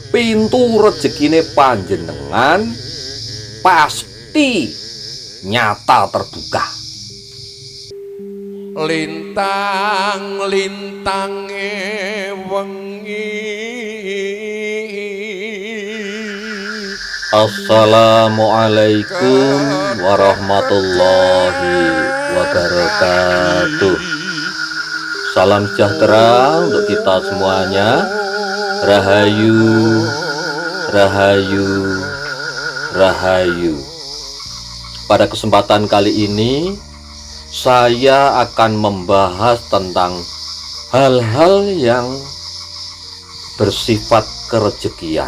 pintu rezekine panjenengan pasti nyata terbuka. Lintang-lintange wengi. Assalamualaikum warahmatullahi wabarakatuh. Salam sejahtera untuk kita semuanya. Rahayu, rahayu, rahayu. Pada kesempatan kali ini saya akan membahas tentang hal-hal yang bersifat kerejekian.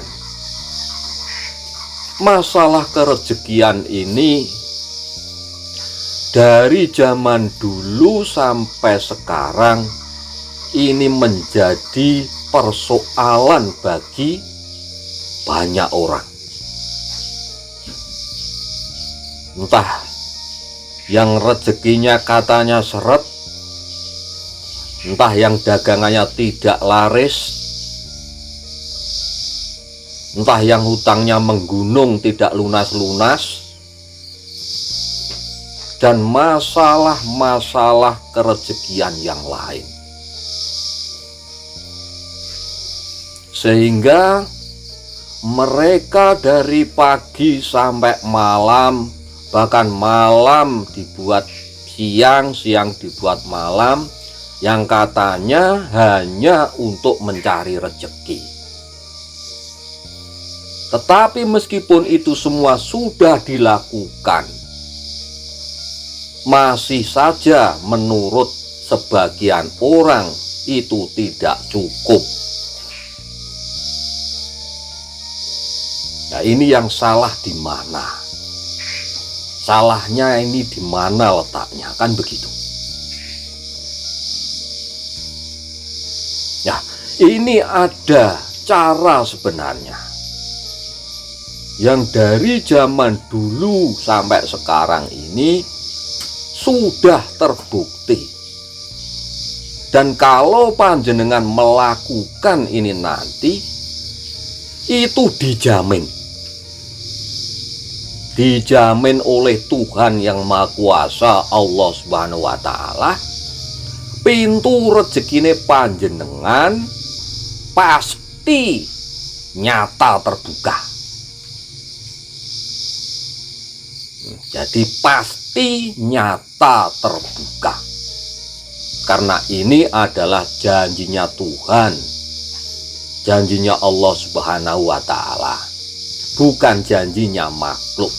Masalah kerejekian ini dari zaman dulu sampai sekarang ini menjadi persoalan bagi banyak orang. Entah yang rezekinya katanya seret, entah yang dagangannya tidak laris, entah yang hutangnya menggunung tidak lunas-lunas, dan masalah-masalah kerezekian yang lain. Sehingga mereka dari pagi sampai malam, bahkan malam dibuat siang, siang dibuat malam, yang katanya hanya untuk mencari rezeki. Tetapi meskipun itu semua sudah dilakukan, masih saja menurut sebagian orang itu tidak cukup. Nah, ini yang salah di mana? Salahnya ini di mana letaknya, kan begitu. Ya, ini ada cara sebenarnya yang dari zaman dulu sampai sekarang ini sudah terbukti. Dan kalau panjenengan melakukan ini nanti, itu dijamin oleh Tuhan yang Maha Kuasa, Allah Subhanahu wa Ta'ala, pintu rezekine panjenengan pasti nyata terbuka. Jadi pasti nyata terbuka, karena ini adalah janjinya Tuhan, janjinya Allah Subhanahu wa Ta'ala, bukan janjinya makhluk.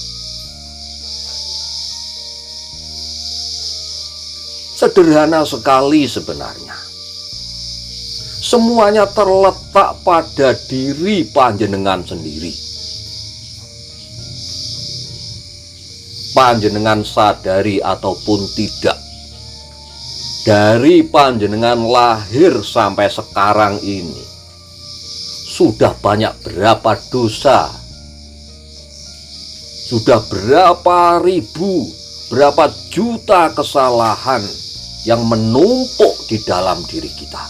Sederhana sekali sebenarnya. Semuanya terletak pada diri panjenengan sendiri. Panjenengan sadari ataupun tidak, dari panjenengan lahir sampai sekarang ini, sudah banyak berapa dosa, sudah berapa ribu, berapa juta kesalahan yang menumpuk di dalam diri kita.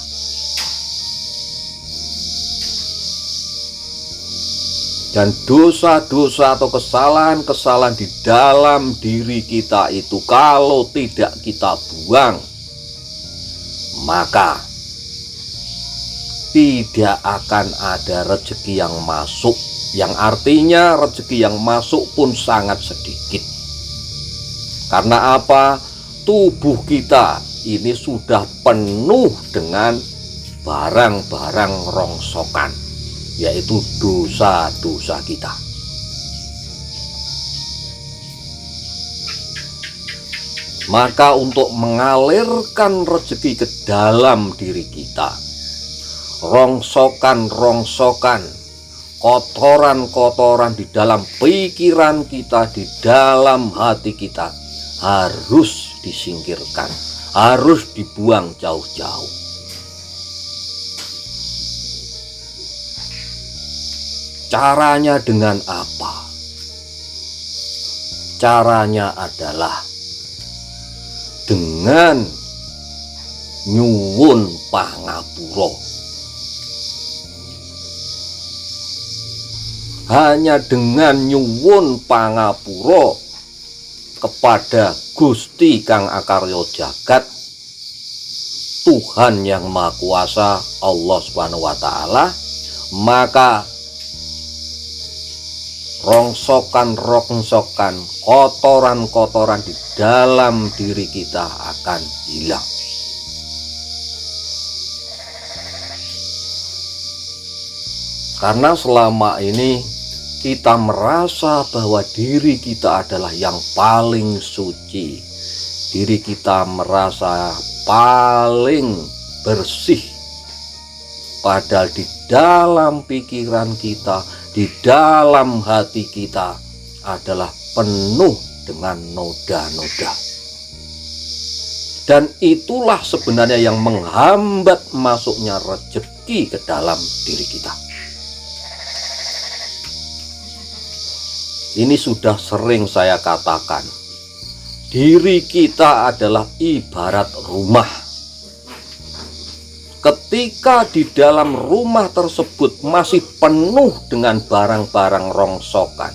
Dan dosa-dosa atau kesalahan-kesalahan di dalam diri kita itu kalau tidak kita buang, maka tidak akan ada rezeki yang masuk. Yang artinya rezeki yang masuk pun sangat sedikit. Karena apa? Tubuh kita ini sudah penuh dengan barang-barang rongsokan, yaitu dosa-dosa kita. Maka untuk mengalirkan rezeki ke dalam diri kita, rongsokan-rongsokan, kotoran-kotoran di dalam pikiran kita, di dalam hati kita harus disingkirkan, harus dibuang jauh-jauh. Caranya dengan apa? Caranya adalah dengan nyuwun pangapura. hanya dengan nyuwun pangapura kepada Gusti Kang Akarya Jagat, Tuhan yang Maha Kuasa, Allah Subhanahu wa Ta'ala, maka rongsokan-rongsokan, kotoran-kotoran di dalam diri kita akan hilang. Karena selama ini kita merasa bahwa diri kita adalah yang paling suci, diri kita merasa paling bersih, padahal di dalam pikiran kita, di dalam hati kita adalah penuh dengan noda-noda. Dan itulah sebenarnya yang menghambat masuknya rezeki ke dalam diri kita. Ini sudah sering saya katakan, diri kita adalah ibarat rumah. Ketika di dalam rumah tersebut masih penuh dengan barang-barang rongsokan,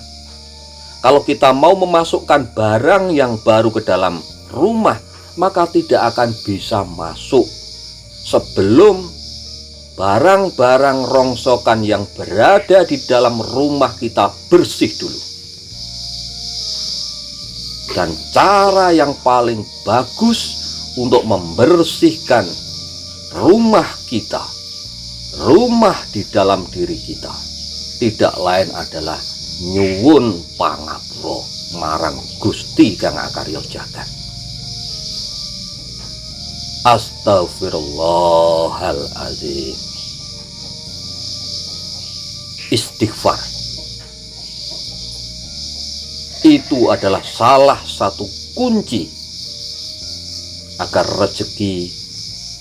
kalau kita mau memasukkan barang yang baru ke dalam rumah, maka tidak akan bisa masuk sebelum barang-barang rongsokan yang berada di dalam rumah kita bersih dulu. Dan cara yang paling bagus untuk membersihkan rumah kita, rumah di dalam diri kita, tidak lain adalah nyuwun pangapura marang Gusti Kang Akarya Jagat. Astagfirullahaladzim. Istighfar itu adalah salah satu kunci agar rezeki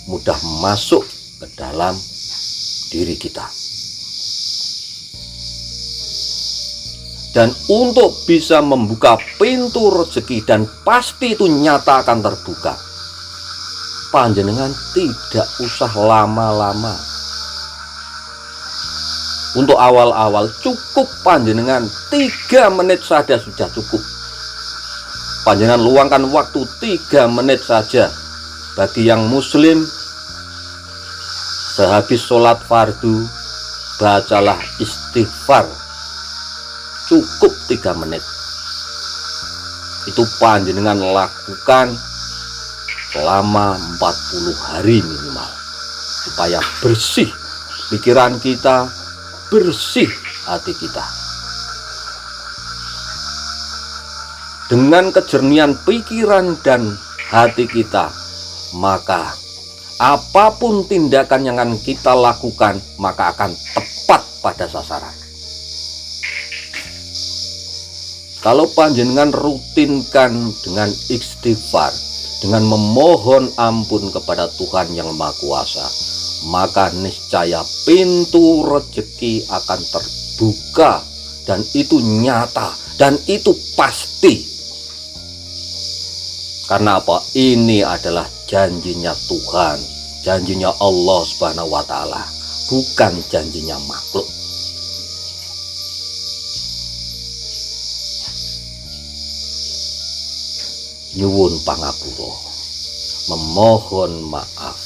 mudah masuk ke dalam diri kita. Dan untuk bisa membuka pintu rezeki, dan pasti itu nyata akan terbuka, panjenengan tidak usah lama-lama. Untuk awal-awal cukup panjenengan 3 menit saja sudah cukup. Panjenengan luangkan waktu 3 menit saja. Bagi yang muslim, sehabis sholat fardu, bacalah istighfar. Cukup 3 menit. Itu panjenengan lakukan selama 40 hari minimal, supaya bersih pikiran kita, bersih hati kita. Dengan kejernihan pikiran dan hati kita, maka apapun tindakan yang akan kita lakukan, maka akan tepat pada sasaran. Kalau panjenengan rutinkan dengan istighfar, dengan memohon ampun kepada Tuhan yang Maha Kuasa, maka niscaya pintu rezeki akan terbuka, dan itu nyata, dan itu pasti. Karena apa? Ini adalah janjinya Tuhan, janjinya Allah Subhanahu wa Ta'ala, bukan janjinya makhluk. Nyuwun pangapura, memohon maaf,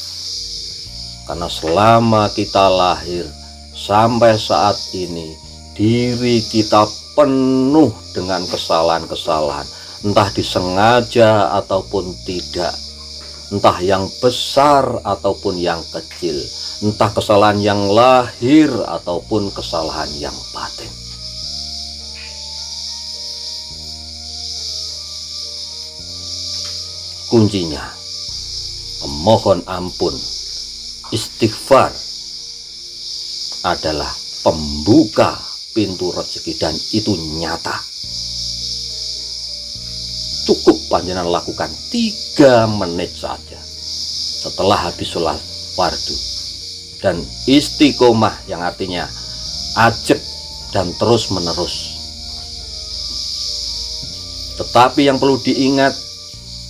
karena selama kita lahir sampai saat ini, diri kita penuh dengan kesalahan-kesalahan, entah disengaja ataupun tidak, entah yang besar ataupun yang kecil, entah kesalahan yang lahir ataupun kesalahan yang batin. Kuncinya memohon ampun, istighfar adalah pembuka pintu rezeki, dan itu nyata. Cukup panjenengan lakukan 3 menit saja setelah habis sholat fardu, dan istiqomah yang artinya ajak dan terus menerus. Tetapi yang perlu diingat,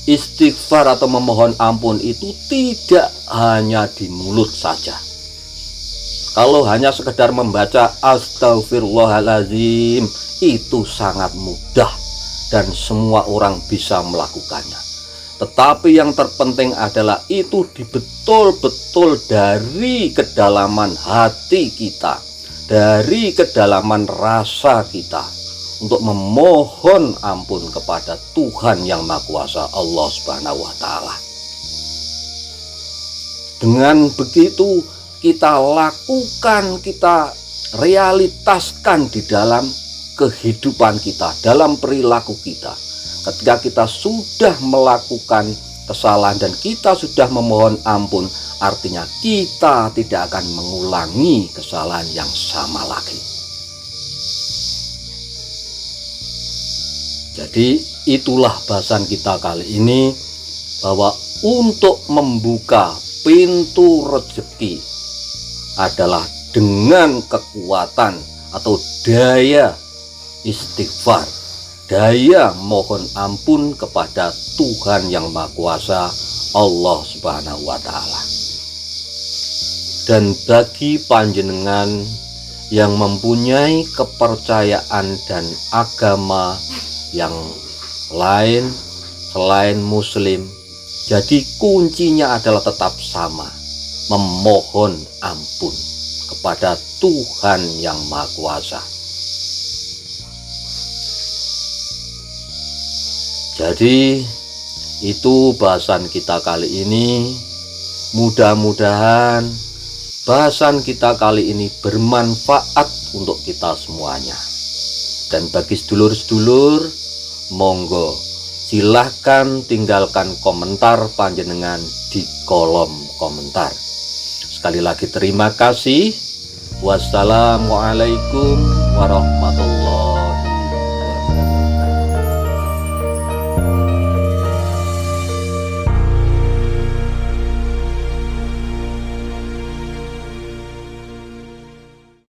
istighfar atau memohon ampun itu tidak hanya di mulut saja. Kalau hanya sekedar membaca astagfirullahaladzim, itu sangat mudah dan semua orang bisa melakukannya. Tetapi yang terpenting adalah itu betul-betul dari kedalaman hati kita, dari kedalaman rasa kita, untuk memohon ampun kepada Tuhan yang Maha Kuasa, Allah Subhanahu wa Ta'ala. Dengan begitu kita lakukan, kita realitaskan di dalam kehidupan kita, dalam perilaku kita. Ketika kita sudah melakukan kesalahan dan kita sudah memohon ampun, artinya kita tidak akan mengulangi kesalahan yang sama lagi. Jadi itulah bahasan kita kali ini, bahwa untuk membuka pintu rezeki adalah dengan kekuatan atau daya istighfar, daya mohon ampun kepada Tuhan yang Maha Kuasa, Allah Subhanahu wa Ta'ala. Dan bagi panjenengan yang mempunyai kepercayaan dan agama yang lain selain Muslim, jadi kuncinya adalah tetap sama, memohon ampun kepada Tuhan yang Maha Kuasa. Jadi itu bahasan kita kali ini. Mudah-mudahan bahasan kita kali ini bermanfaat untuk kita semuanya. Dan bagi sedulur-sedulur, monggo silahkan tinggalkan komentar panjenengan di kolom komentar. Sekali lagi terima kasih. Wassalamualaikum warahmatullahi wabarakatuh.